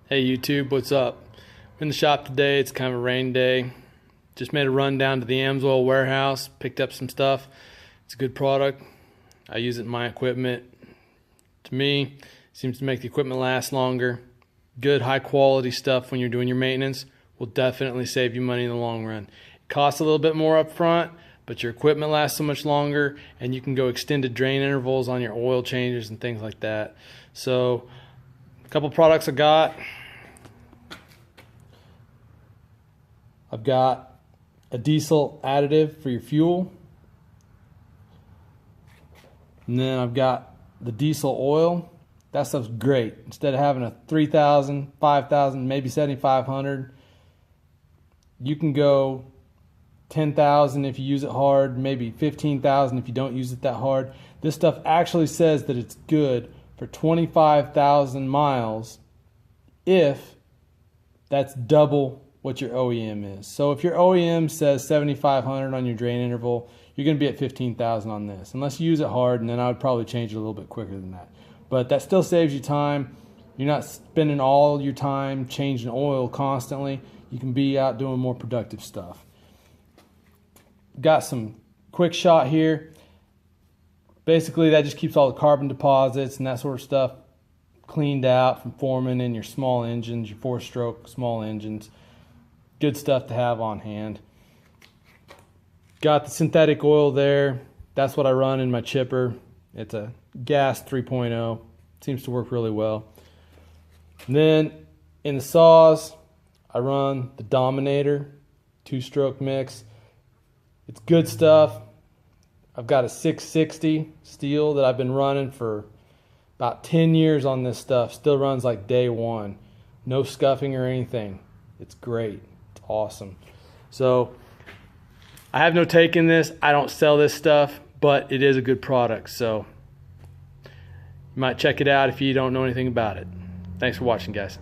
Hey YouTube, what's up? I'm in the shop today. It's kind of a rain day. Just made a run down to the Amsoil warehouse, picked up some stuff. It's a good product. I use it in my equipment. To me, it seems to make the equipment last longer. Good high quality stuff when you're doing your maintenance will definitely save you money in the long run. It costs a little bit more up front, but your equipment lasts so much longer and you can go extended drain intervals on your oil changes and things like that. So a couple products I got. I've got a diesel additive for your fuel. And then I've got the diesel oil. That stuff's great. Instead of having a 3,000, 5,000, maybe 7,500, you can go 10,000 if you use it hard, maybe 15,000 if you don't use it that hard. This stuff actually says that it's good for 25,000 miles if that's double what your OEM is. So if your OEM says 7,500 on your drain interval, you're going to be at 15,000 on this, unless you use it hard, and then I would probably change it a little bit quicker than that. But that still saves you time. You're not spending all your time changing oil constantly. You can be out doing more productive stuff. Got some quick shot here. Basically, that just keeps all the carbon deposits and that sort of stuff cleaned out from forming in your small engines, your 4-stroke small engines. Good stuff to have on hand. Got the synthetic oil there. That's what I run in my chipper. It's a gas 3.0. Seems to work really well. And then in the saws, I run the Dominator 2-stroke mix. It's good stuff. I've got a 660 steel that I've been running for about 10 years on this stuff. Still runs like day one. No scuffing or anything. It's great. It's awesome. So I have no take in this. I don't sell this stuff, but it is a good product. So you might check it out if you don't know anything about it. Thanks for watching, guys.